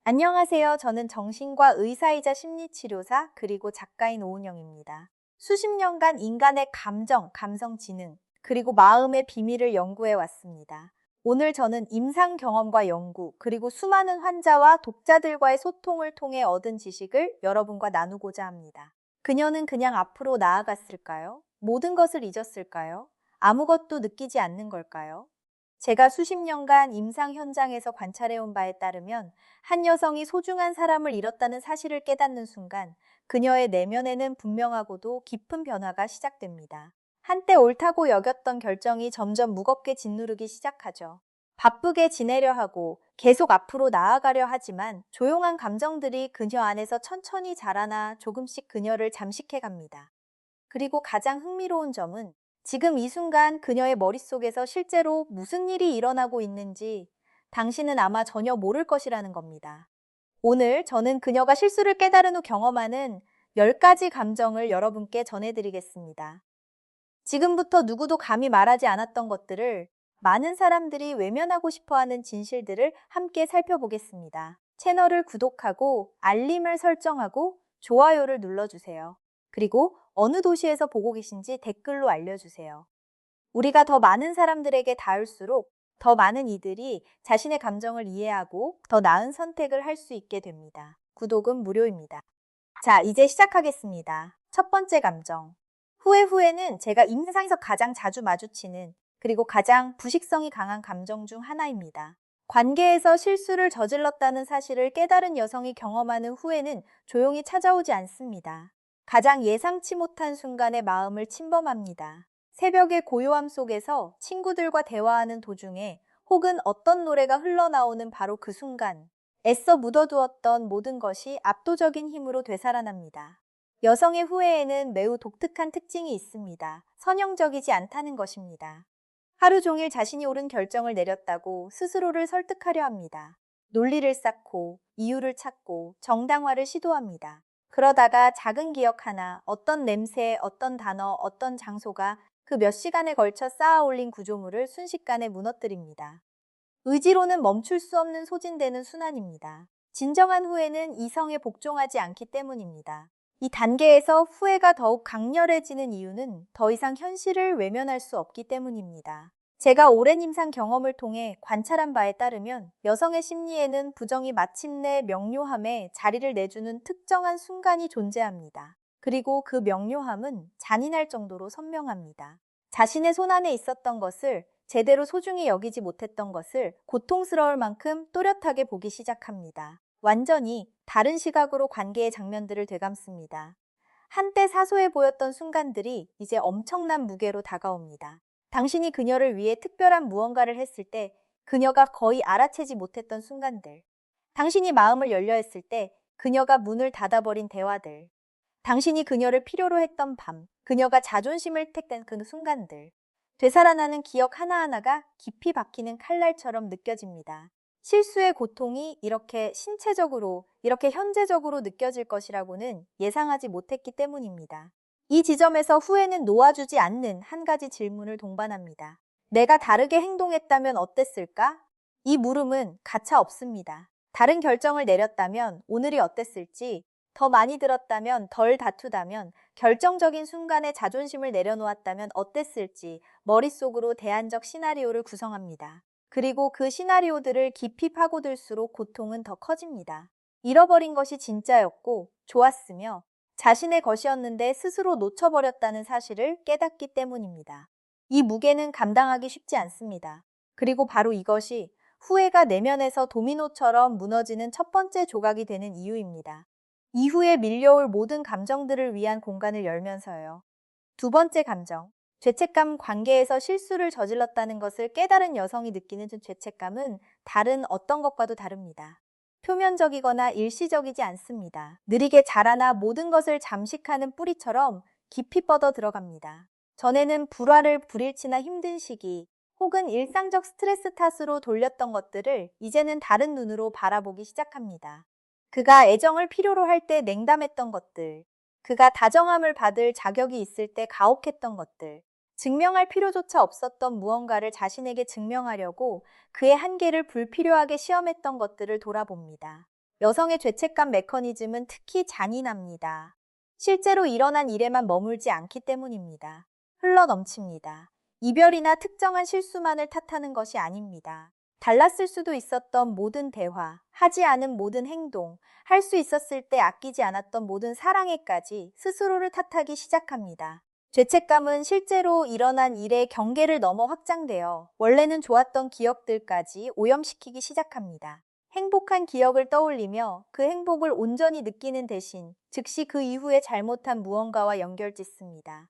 안녕하세요. 저는 정신과 의사이자 심리치료사 그리고 작가인 오은영입니다. 수십 년간 인간의 감정, 감성 지능, 그리고 마음의 비밀을 연구해 왔습니다. 오늘 저는 임상 경험과 연구, 그리고 수많은 환자와 독자들과의 소통을 통해 얻은 지식을 여러분과 나누고자 합니다. 그녀는 그냥 앞으로 나아갔을까요? 모든 것을 잊었을까요? 아무것도 느끼지 않는 걸까요? 제가 수십 년간 임상 현장에서 관찰해온 바에 따르면 한 여성이 소중한 사람을 잃었다는 사실을 깨닫는 순간 그녀의 내면에는 분명하고도 깊은 변화가 시작됩니다. 한때 옳다고 여겼던 결정이 점점 무겁게 짓누르기 시작하죠. 바쁘게 지내려 하고 계속 앞으로 나아가려 하지만 조용한 감정들이 그녀 안에서 천천히 자라나 조금씩 그녀를 잠식해 갑니다. 그리고 가장 흥미로운 점은 지금 이 순간 그녀의 머릿속에서 실제로 무슨 일이 일어나고 있는지 당신은 아마 전혀 모를 것이라는 겁니다. 오늘 저는 그녀가 실수를 깨달은 후 경험하는 10가지 감정을 여러분께 전해드리겠습니다. 지금부터 누구도 감히 말하지 않았던 것들을, 많은 사람들이 외면하고 싶어하는 진실들을 함께 살펴보겠습니다. 채널을 구독하고 알림을 설정하고 좋아요를 눌러주세요. 그리고 어느 도시에서 보고 계신지 댓글로 알려주세요. 우리가 더 많은 사람들에게 닿을수록 더 많은 이들이 자신의 감정을 이해하고 더 나은 선택을 할 수 있게 됩니다. 구독은 무료입니다. 자, 이제 시작하겠습니다. 첫 번째 감정. 후회는 제가 인생에서 가장 자주 마주치는, 그리고 가장 부식성이 강한 감정 중 하나입니다. 관계에서 실수를 저질렀다는 사실을 깨달은 여성이 경험하는 후회는 조용히 찾아오지 않습니다. 가장 예상치 못한 순간에 마음을 침범합니다. 새벽의 고요함 속에서 친구들과 대화하는 도중에, 혹은 어떤 노래가 흘러나오는 바로 그 순간, 애써 묻어두었던 모든 것이 압도적인 힘으로 되살아납니다. 여성의 후회에는 매우 독특한 특징이 있습니다. 선형적이지 않다는 것입니다. 하루 종일 자신이 옳은 결정을 내렸다고 스스로를 설득하려 합니다. 논리를 쌓고 이유를 찾고 정당화를 시도합니다. 그러다가 작은 기억 하나, 어떤 냄새, 어떤 단어, 어떤 장소가 그 몇 시간에 걸쳐 쌓아 올린 구조물을 순식간에 무너뜨립니다. 의지로는 멈출 수 없는 소진되는 순환입니다. 진정한 후회는 이성에 복종하지 않기 때문입니다. 이 단계에서 후회가 더욱 강렬해지는 이유는 더 이상 현실을 외면할 수 없기 때문입니다. 제가 오랜 임상 경험을 통해 관찰한 바에 따르면 여성의 심리에는 부정이 마침내 명료함에 자리를 내주는 특정한 순간이 존재합니다. 그리고 그 명료함은 잔인할 정도로 선명합니다. 자신의 손안에 있었던 것을, 제대로 소중히 여기지 못했던 것을 고통스러울 만큼 또렷하게 보기 시작합니다. 완전히 다른 시각으로 관계의 장면들을 되감습니다. 한때 사소해 보였던 순간들이 이제 엄청난 무게로 다가옵니다. 당신이 그녀를 위해 특별한 무언가를 했을 때 그녀가 거의 알아채지 못했던 순간들. 당신이 마음을 열려 했을 때 그녀가 문을 닫아버린 대화들. 당신이 그녀를 필요로 했던 밤, 그녀가 자존심을 택된 그 순간들. 되살아나는 기억 하나하나가 깊이 박히는 칼날처럼 느껴집니다. 실수의 고통이 이렇게 신체적으로, 이렇게 현재적으로 느껴질 것이라고는 예상하지 못했기 때문입니다. 이 지점에서 후회는 놓아주지 않는 한 가지 질문을 동반합니다. 내가 다르게 행동했다면 어땠을까? 이 물음은 가차 없습니다. 다른 결정을 내렸다면 오늘이 어땠을지, 더 많이 들었다면, 덜 다투다면, 결정적인 순간에 자존심을 내려놓았다면 어땠을지 머릿속으로 대안적 시나리오를 구성합니다. 그리고 그 시나리오들을 깊이 파고들수록 고통은 더 커집니다. 잃어버린 것이 진짜였고 좋았으며 자신의 것이었는데 스스로 놓쳐버렸다는 사실을 깨닫기 때문입니다. 이 무게는 감당하기 쉽지 않습니다. 그리고 바로 이것이 후회가 내면에서 도미노처럼 무너지는 첫 번째 조각이 되는 이유입니다. 이후에 밀려올 모든 감정들을 위한 공간을 열면서요. 두 번째 감정. 죄책감. 관계에서 실수를 저질렀다는 것을 깨달은 여성이 느끼는 죄책감은 다른 어떤 것과도 다릅니다. 표면적이거나 일시적이지 않습니다. 느리게 자라나 모든 것을 잠식하는 뿌리처럼 깊이 뻗어 들어갑니다. 전에는 불화를 불일치나 힘든 시기, 혹은 일상적 스트레스 탓으로 돌렸던 것들을 이제는 다른 눈으로 바라보기 시작합니다. 그가 애정을 필요로 할 때 냉담했던 것들, 그가 다정함을 받을 자격이 있을 때 가혹했던 것들, 증명할 필요조차 없었던 무언가를 자신에게 증명하려고 그의 한계를 불필요하게 시험했던 것들을 돌아봅니다. 여성의 죄책감 메커니즘은 특히 잔인합니다. 실제로 일어난 일에만 머물지 않기 때문입니다. 흘러넘칩니다. 이별이나 특정한 실수만을 탓하는 것이 아닙니다. 달랐을 수도 있었던 모든 대화, 하지 않은 모든 행동, 할 수 있었을 때 아끼지 않았던 모든 사랑에까지 스스로를 탓하기 시작합니다. 죄책감은 실제로 일어난 일의 경계를 넘어 확장되어 원래는 좋았던 기억들까지 오염시키기 시작합니다. 행복한 기억을 떠올리며 그 행복을 온전히 느끼는 대신 즉시 그 이후에 잘못한 무언가와 연결짓습니다.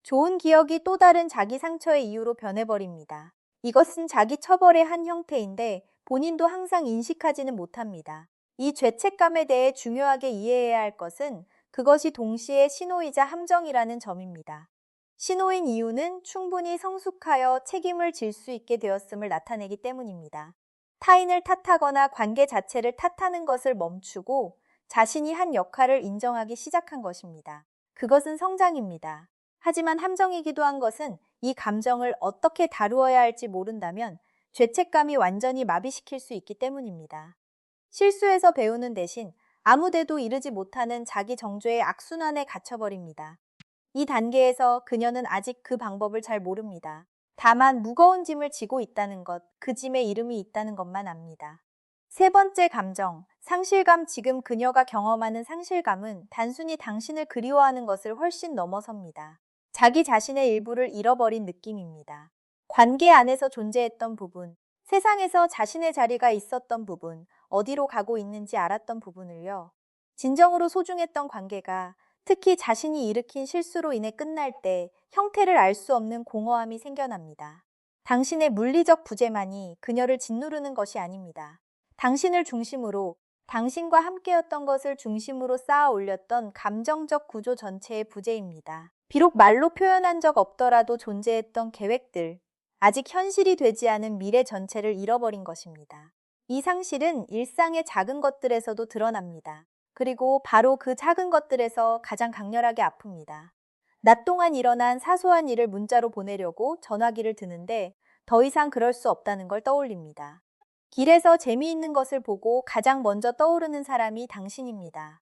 좋은 기억이 또 다른 자기 상처의 이유로 변해버립니다. 이것은 자기 처벌의 한 형태인데 본인도 항상 인식하지는 못합니다. 이 죄책감에 대해 중요하게 이해해야 할 것은 그것이 동시에 신호이자 함정이라는 점입니다. 신호인 이유는 충분히 성숙하여 책임을 질 수 있게 되었음을 나타내기 때문입니다. 타인을 탓하거나 관계 자체를 탓하는 것을 멈추고 자신이 한 역할을 인정하기 시작한 것입니다. 그것은 성장입니다. 하지만 함정이기도 한 것은 이 감정을 어떻게 다루어야 할지 모른다면 죄책감이 완전히 마비시킬 수 있기 때문입니다. 실수에서 배우는 대신 아무데도 이르지 못하는 자기 정죄의 악순환에 갇혀버립니다. 이 단계에서 그녀는 아직 그 방법을 잘 모릅니다. 다만 무거운 짐을 지고 있다는 것, 그 짐에 이름이 있다는 것만 압니다. 세 번째 감정, 상실감. 지금 그녀가 경험하는 상실감은 단순히 당신을 그리워하는 것을 훨씬 넘어섭니다. 자기 자신의 일부를 잃어버린 느낌입니다. 관계 안에서 존재했던 부분, 세상에서 자신의 자리가 있었던 부분, 어디로 가고 있는지 알았던 부분을요. 진정으로 소중했던 관계가 특히 자신이 일으킨 실수로 인해 끝날 때 형태를 알 수 없는 공허함이 생겨납니다. 당신의 물리적 부재만이 그녀를 짓누르는 것이 아닙니다. 당신을 중심으로, 당신과 함께였던 것을 중심으로 쌓아 올렸던 감정적 구조 전체의 부재입니다. 비록 말로 표현한 적 없더라도 존재했던 계획들, 아직 현실이 되지 않은 미래 전체를 잃어버린 것입니다. 이 상실은 일상의 작은 것들에서도 드러납니다. 그리고 바로 그 작은 것들에서 가장 강렬하게 아픕니다. 낮 동안 일어난 사소한 일을 문자로 보내려고 전화기를 드는데 더 이상 그럴 수 없다는 걸 떠올립니다. 길에서 재미있는 것을 보고 가장 먼저 떠오르는 사람이 당신입니다.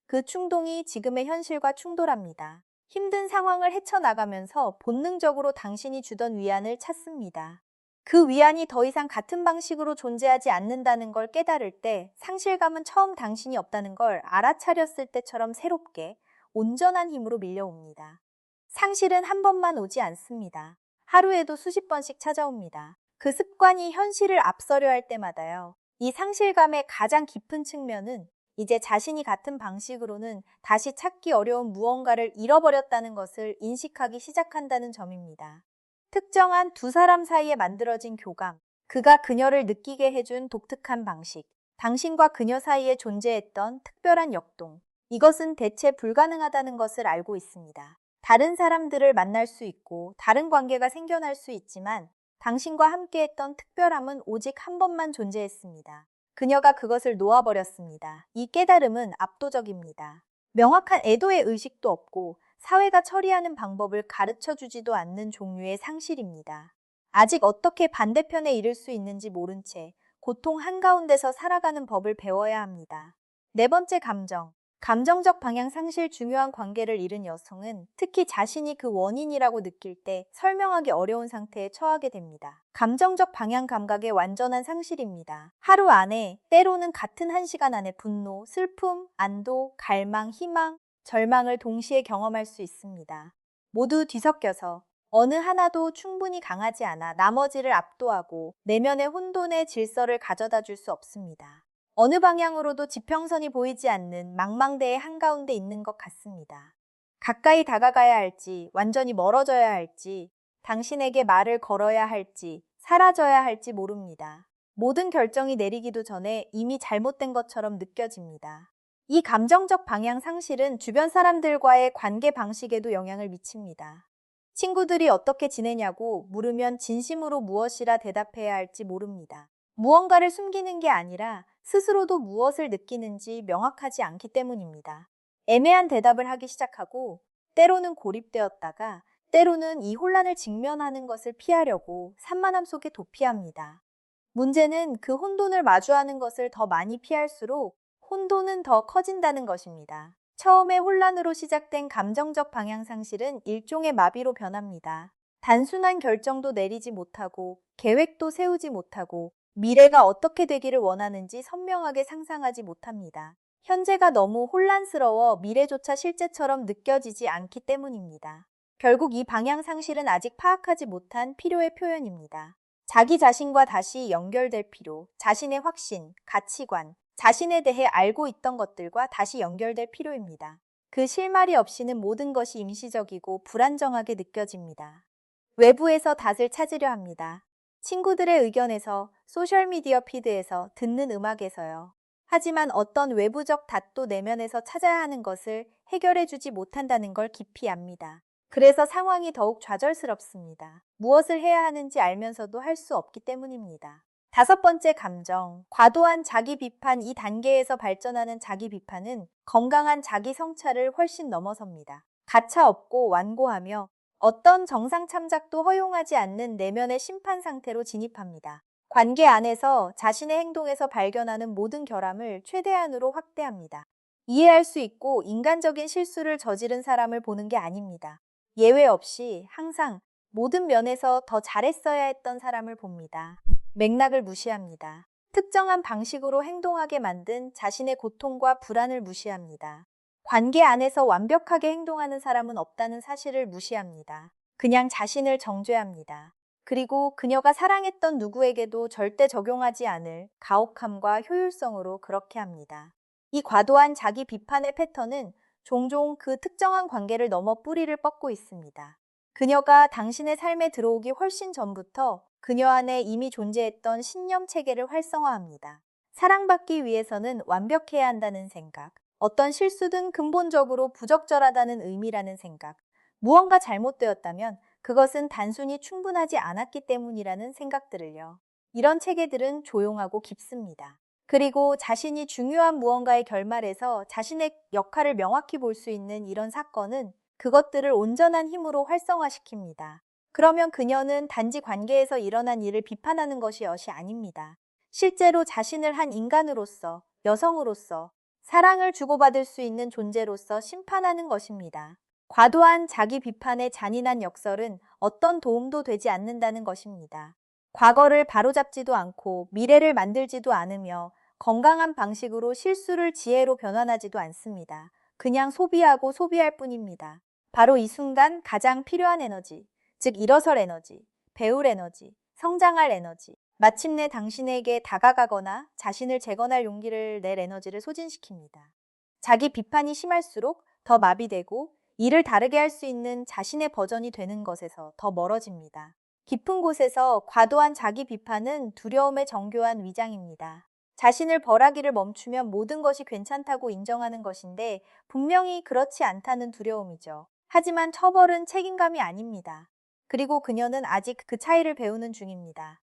그 충동이 지금의 현실과 충돌합니다. 힘든 상황을 헤쳐나가면서 본능적으로 당신이 주던 위안을 찾습니다. 그 위안이 더 이상 같은 방식으로 존재하지 않는다는 걸 깨달을 때 상실감은 처음 당신이 없다는 걸 알아차렸을 때처럼 새롭게 온전한 힘으로 밀려옵니다. 상실은 한 번만 오지 않습니다. 하루에도 수십 번씩 찾아옵니다. 그 습관이 현실을 앞서려 할 때마다요. 이 상실감의 가장 깊은 측면은 이제 자신이 같은 방식으로는 다시 찾기 어려운 무언가를 잃어버렸다는 것을 인식하기 시작한다는 점입니다. 특정한 두 사람 사이에 만들어진 교감, 그가 그녀를 느끼게 해준 독특한 방식, 당신과 그녀 사이에 존재했던 특별한 역동, 이것은 대체 불가능하다는 것을 알고 있습니다. 다른 사람들을 만날 수 있고 다른 관계가 생겨날 수 있지만 당신과 함께했던 특별함은 오직 한 번만 존재했습니다. 그녀가 그것을 놓아버렸습니다. 이 깨달음은 압도적입니다. 명확한 애도의 의식도 없고 사회가 처리하는 방법을 가르쳐주지도 않는 종류의 상실입니다. 아직 어떻게 반대편에 이를 수 있는지 모른 채 고통 한가운데서 살아가는 법을 배워야 합니다. 네 번째 감정. 감정적 방향 상실. 중요한 관계를 잃은 여성은 특히 자신이 그 원인이라고 느낄 때 설명하기 어려운 상태에 처하게 됩니다. 감정적 방향 감각의 완전한 상실입니다. 하루 안에, 때로는 같은 한 시간 안에 분노, 슬픔, 안도, 갈망, 희망, 절망을 동시에 경험할 수 있습니다. 모두 뒤섞여서 어느 하나도 충분히 강하지 않아 나머지를 압도하고 내면의 혼돈의 질서를 가져다 줄 수 없습니다. 어느 방향으로도 지평선이 보이지 않는 망망대해 한가운데 있는 것 같습니다. 가까이 다가가야 할지, 완전히 멀어져야 할지, 당신에게 말을 걸어야 할지, 사라져야 할지 모릅니다. 모든 결정이 내리기도 전에 이미 잘못된 것처럼 느껴집니다. 이 감정적 방향 상실은 주변 사람들과의 관계 방식에도 영향을 미칩니다. 친구들이 어떻게 지내냐고 물으면 진심으로 무엇이라 대답해야 할지 모릅니다. 무언가를 숨기는 게 아니라 스스로도 무엇을 느끼는지 명확하지 않기 때문입니다. 애매한 대답을 하기 시작하고 때로는 고립되었다가 때로는 이 혼란을 직면하는 것을 피하려고 산만함 속에 도피합니다. 문제는 그 혼돈을 마주하는 것을 더 많이 피할수록 혼돈은 더 커진다는 것입니다. 처음에 혼란으로 시작된 감정적 방향 상실은 일종의 마비로 변합니다. 단순한 결정도 내리지 못하고 계획도 세우지 못하고 미래가 어떻게 되기를 원하는지 선명하게 상상하지 못합니다. 현재가 너무 혼란스러워 미래조차 실제처럼 느껴지지 않기 때문입니다. 결국 이 방향 상실은 아직 파악하지 못한 필요의 표현입니다. 자기 자신과 다시 연결될 필요, 자신의 확신, 가치관, 자신에 대해 알고 있던 것들과 다시 연결될 필요입니다. 그 실마리 없이는 모든 것이 임시적이고 불안정하게 느껴집니다. 외부에서 닷을 찾으려 합니다. 친구들의 의견에서, 소셜미디어 피드에서, 듣는 음악에서요. 하지만 어떤 외부적 닷도 내면에서 찾아야 하는 것을 해결해주지 못한다는 걸 깊이 압니다. 그래서 상황이 더욱 좌절스럽습니다. 무엇을 해야 하는지 알면서도 할 수 없기 때문입니다. 다섯 번째 감정, 과도한 자기 비판. 이 단계에서 발전하는 자기 비판은 건강한 자기 성찰을 훨씬 넘어섭니다. 가차 없고 완고하며 어떤 정상 참작도 허용하지 않는 내면의 심판 상태로 진입합니다. 관계 안에서 자신의 행동에서 발견하는 모든 결함을 최대한으로 확대합니다. 이해할 수 있고 인간적인 실수를 저지른 사람을 보는 게 아닙니다. 예외 없이 항상 모든 면에서 더 잘했어야 했던 사람을 봅니다. 맥락을 무시합니다. 특정한 방식으로 행동하게 만든 자신의 고통과 불안을 무시합니다. 관계 안에서 완벽하게 행동하는 사람은 없다는 사실을 무시합니다. 그냥 자신을 정죄합니다. 그리고 그녀가 사랑했던 누구에게도 절대 적용하지 않을 가혹함과 효율성으로 그렇게 합니다. 이 과도한 자기 비판의 패턴은 종종 그 특정한 관계를 넘어 뿌리를 뻗고 있습니다. 그녀가 당신의 삶에 들어오기 훨씬 전부터 그녀 안에 이미 존재했던 신념 체계를 활성화합니다. 사랑받기 위해서는 완벽해야 한다는 생각, 어떤 실수든 근본적으로 부적절하다는 의미라는 생각, 무언가 잘못되었다면 그것은 단순히 충분하지 않았기 때문이라는 생각들을요. 이런 체계들은 조용하고 깊습니다. 그리고 자신이 중요한 무언가의 결말에서 자신의 역할을 명확히 볼 수 있는 이런 사건은 그것들을 온전한 힘으로 활성화시킵니다. 그러면 그녀는 단지 관계에서 일어난 일을 비판하는 것이 아닙니다. 실제로 자신을 한 인간으로서, 여성으로서, 사랑을 주고받을 수 있는 존재로서 심판하는 것입니다. 과도한 자기 비판의 잔인한 역설은 어떤 도움도 되지 않는다는 것입니다. 과거를 바로잡지도 않고 미래를 만들지도 않으며 건강한 방식으로 실수를 지혜로 변환하지도 않습니다. 그냥 소비하고 소비할 뿐입니다. 바로 이 순간 가장 필요한 에너지, 즉 일어설 에너지, 배울 에너지, 성장할 에너지, 마침내 당신에게 다가가거나 자신을 재건할 용기를 낼 에너지를 소진시킵니다. 자기 비판이 심할수록 더 마비되고 일을 다르게 할 수 있는 자신의 버전이 되는 것에서 더 멀어집니다. 깊은 곳에서 과도한 자기 비판은 두려움의 정교한 위장입니다. 자신을 벌하기를 멈추면 모든 것이 괜찮다고 인정하는 것인데 분명히 그렇지 않다는 두려움이죠. 하지만 처벌은 책임감이 아닙니다. 그리고 그녀는 아직 그 차이를 배우는 중입니다.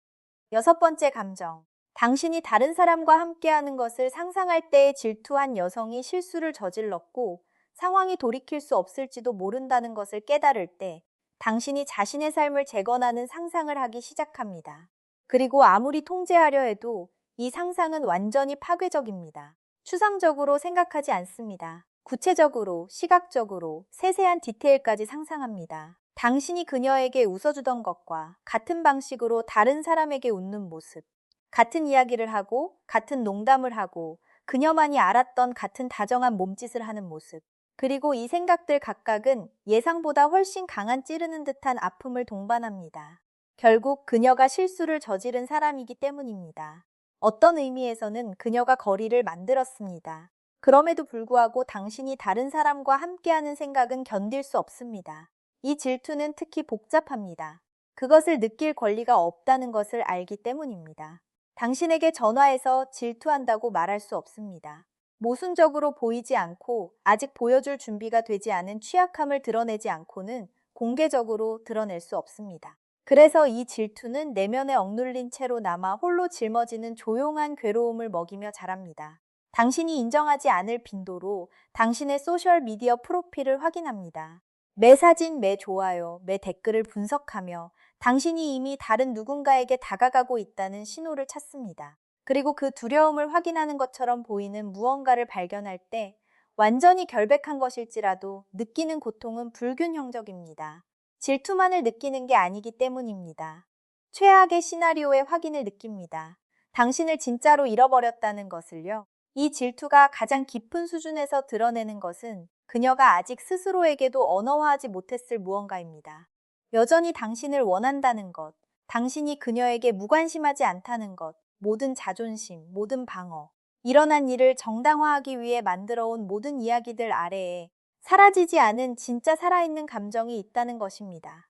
여섯 번째 감정. 당신이 다른 사람과 함께하는 것을 상상할 때에 질투한 여성이 실수를 저질렀고 상황이 돌이킬 수 없을지도 모른다는 것을 깨달을 때 당신이 자신의 삶을 재건하는 상상을 하기 시작합니다. 그리고 아무리 통제하려 해도 이 상상은 완전히 파괴적입니다. 추상적으로 생각하지 않습니다. 구체적으로, 시각적으로, 세세한 디테일까지 상상합니다. 당신이 그녀에게 웃어주던 것과 같은 방식으로 다른 사람에게 웃는 모습, 같은 이야기를 하고, 같은 농담을 하고, 그녀만이 알았던 같은 다정한 몸짓을 하는 모습, 그리고 이 생각들 각각은 예상보다 훨씬 강한 찌르는 듯한 아픔을 동반합니다. 결국 그녀가 실수를 저지른 사람이기 때문입니다. 어떤 의미에서는 그녀가 거리를 만들었습니다. 그럼에도 불구하고 당신이 다른 사람과 함께하는 생각은 견딜 수 없습니다. 이 질투는 특히 복잡합니다. 그것을 느낄 권리가 없다는 것을 알기 때문입니다. 당신에게 전화해서 질투한다고 말할 수 없습니다. 모순적으로 보이지 않고 아직 보여줄 준비가 되지 않은 취약함을 드러내지 않고는 공개적으로 드러낼 수 없습니다. 그래서 이 질투는 내면에 억눌린 채로 남아 홀로 짊어지는 조용한 괴로움을 먹이며 자랍니다. 당신이 인정하지 않을 빈도로 당신의 소셜미디어 프로필을 확인합니다. 매 사진, 매 좋아요, 매 댓글을 분석하며 당신이 이미 다른 누군가에게 다가가고 있다는 신호를 찾습니다. 그리고 그 두려움을 확인하는 것처럼 보이는 무언가를 발견할 때 완전히 결백한 것일지라도 느끼는 고통은 불균형적입니다. 질투만을 느끼는 게 아니기 때문입니다. 최악의 시나리오의 확인을 느낍니다. 당신을 진짜로 잃어버렸다는 것을요. 이 질투가 가장 깊은 수준에서 드러내는 것은 그녀가 아직 스스로에게도 언어화하지 못했을 무언가입니다. 여전히 당신을 원한다는 것, 당신이 그녀에게 무관심하지 않다는 것, 모든 자존심, 모든 방어, 일어난 일을 정당화하기 위해 만들어온 모든 이야기들 아래에 사라지지 않은 진짜 살아있는 감정이 있다는 것입니다.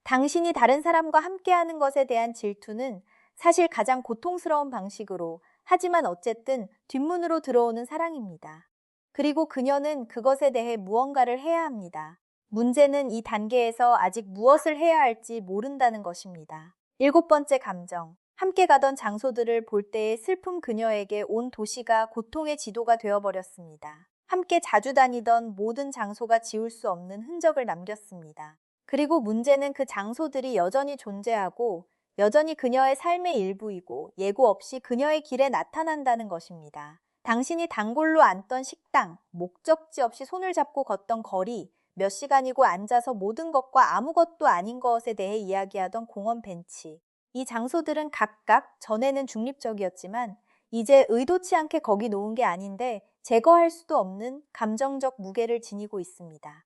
당신이 다른 사람과 함께하는 것에 대한 질투는 사실 가장 고통스러운 방식으로, 하지만 어쨌든 뒷문으로 들어오는 사랑입니다. 그리고 그녀는 그것에 대해 무언가를 해야 합니다. 문제는 이 단계에서 아직 무엇을 해야 할지 모른다는 것입니다. 일곱 번째 감정. 함께 가던 장소들을 볼 때의 슬픔. 그녀에게 온 도시가 고통의 지도가 되어버렸습니다. 함께 자주 다니던 모든 장소가 지울 수 없는 흔적을 남겼습니다. 그리고 문제는 그 장소들이 여전히 존재하고 여전히 그녀의 삶의 일부이고 예고 없이 그녀의 길에 나타난다는 것입니다. 당신이 단골로 앉던 식당, 목적지 없이 손을 잡고 걷던 거리, 몇 시간이고 앉아서 모든 것과 아무것도 아닌 것에 대해 이야기하던 공원 벤치. 이 장소들은 각각 전에는 중립적이었지만 이제 의도치 않게 거기 놓은 게 아닌데 제거할 수도 없는 감정적 무게를 지니고 있습니다.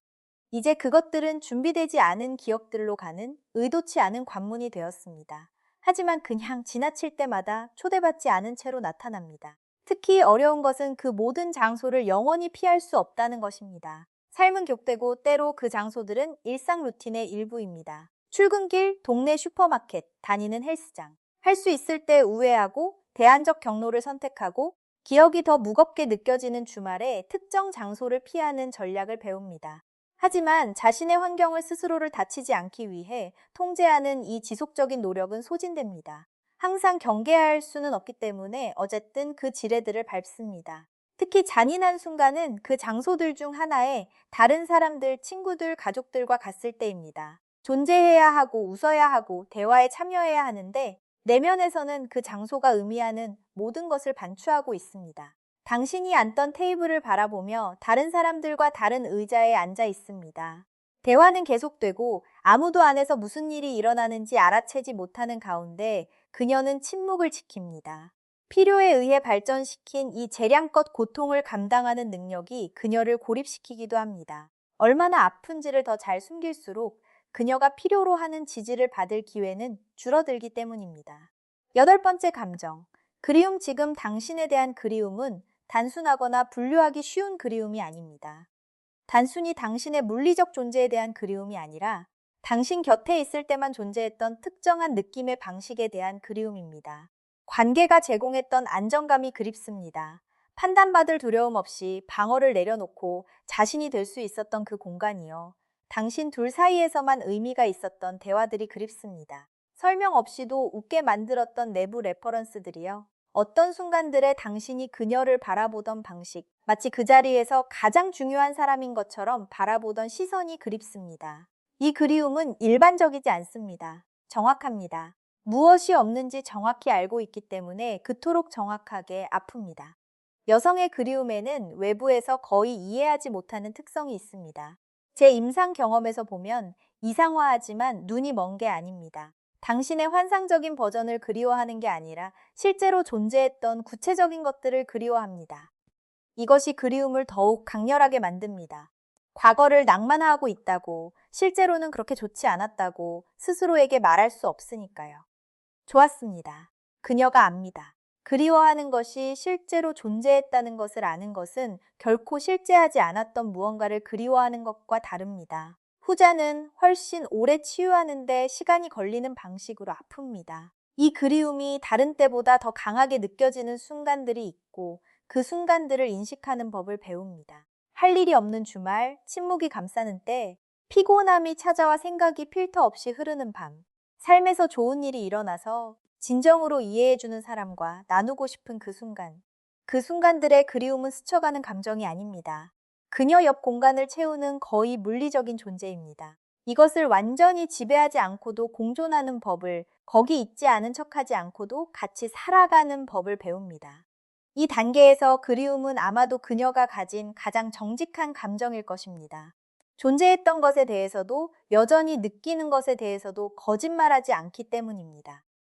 이제 그것들은 준비되지 않은 기억들로 가는 의도치 않은 관문이 되었습니다. 하지만 그냥 지나칠 때마다 초대받지 않은 채로 나타납니다. 특히 어려운 것은 그 모든 장소를 영원히 피할 수 없다는 것입니다. 삶은 격되고 때로 그 장소들은 일상 루틴의 일부입니다. 출근길, 동네 슈퍼마켓, 다니는 헬스장. 할 수 있을 때 우회하고 대안적 경로를 선택하고 기억이 더 무겁게 느껴지는 주말에 특정 장소를 피하는 전략을 배웁니다. 하지만 자신의 환경을 스스로를 다치지 않기 위해 통제하는 이 지속적인 노력은 소진됩니다. 항상 경계할 수는 없기 때문에 어쨌든 그 지뢰들을 밟습니다. 특히 잔인한 순간은 그 장소들 중 하나에 다른 사람들, 친구들, 가족들과 갔을 때입니다. 존재해야 하고 웃어야 하고 대화에 참여해야 하는데 내면에서는 그 장소가 의미하는 모든 것을 반추하고 있습니다. 당신이 앉던 테이블을 바라보며 다른 사람들과 다른 의자에 앉아 있습니다. 대화는 계속되고 아무도 안에서 무슨 일이 일어나는지 알아채지 못하는 가운데 그녀는 침묵을 지킵니다. 필요에 의해 발전시킨 이 재량껏 고통을 감당하는 능력이 그녀를 고립시키기도 합니다. 얼마나 아픈지를 더 잘 숨길수록 그녀가 필요로 하는 지지를 받을 기회는 줄어들기 때문입니다. 여덟 번째 감정. 그리움. 지금 당신에 대한 그리움은 단순하거나 분류하기 쉬운 그리움이 아닙니다. 단순히 당신의 물리적 존재에 대한 그리움이 아니라 당신 곁에 있을 때만 존재했던 특정한 느낌의 방식에 대한 그리움입니다. 관계가 제공했던 안정감이 그립습니다. 판단받을 두려움 없이 방어를 내려놓고 자신이 될 수 있었던 그 공간이요. 당신 둘 사이에서만 의미가 있었던 대화들이 그립습니다. 설명 없이도 웃게 만들었던 내부 레퍼런스들이요. 어떤 순간들에 당신이 그녀를 바라보던 방식, 마치 그 자리에서 가장 중요한 사람인 것처럼 바라보던 시선이 그립습니다. 이 그리움은 일반적이지 않습니다. 정확합니다. 무엇이 없는지 정확히 알고 있기 때문에 그토록 정확하게 아픕니다. 여성의 그리움에는 외부에서 거의 이해하지 못하는 특성이 있습니다. 제 임상 경험에서 보면 이상화하지만 눈이 먼 게 아닙니다. 당신의 환상적인 버전을 그리워하는 게 아니라 실제로 존재했던 구체적인 것들을 그리워합니다. 이것이 그리움을 더욱 강렬하게 만듭니다. 과거를 낭만화하고 있다고, 실제로는 그렇게 좋지 않았다고 스스로에게 말할 수 없으니까요. 좋았습니다. 그녀가 압니다. 그리워하는 것이 실제로 존재했다는 것을 아는 것은 결코 실제하지 않았던 무언가를 그리워하는 것과 다릅니다. 후자는 훨씬 오래 치유하는 데 시간이 걸리는 방식으로 아픕니다. 이 그리움이 다른 때보다 더 강하게 느껴지는 순간들이 있고 그 순간들을 인식하는 법을 배웁니다. 할 일이 없는 주말, 침묵이 감싸는 때, 피곤함이 찾아와 생각이 필터 없이 흐르는 밤, 삶에서 좋은 일이 일어나서 진정으로 이해해주는 사람과 나누고 싶은 그 순간. 그 순간들의 그리움은 스쳐가는 감정이 아닙니다. 그녀 옆 공간을 채우는 거의 물리적인 존재입니다. 이것을 완전히 지배하지 않고도 공존하는 법을, 거기 있지 않은 척하지 않고도 같이 살아가는 법을 배웁니다. 이 단계에서 그리움은 아마도 그녀가 가진 가장 정직한 감정일 것입니다. 존재했던 것에 대해서도 여전히 느끼는 것에 대해서도 거짓말하지 않기 때문입니다.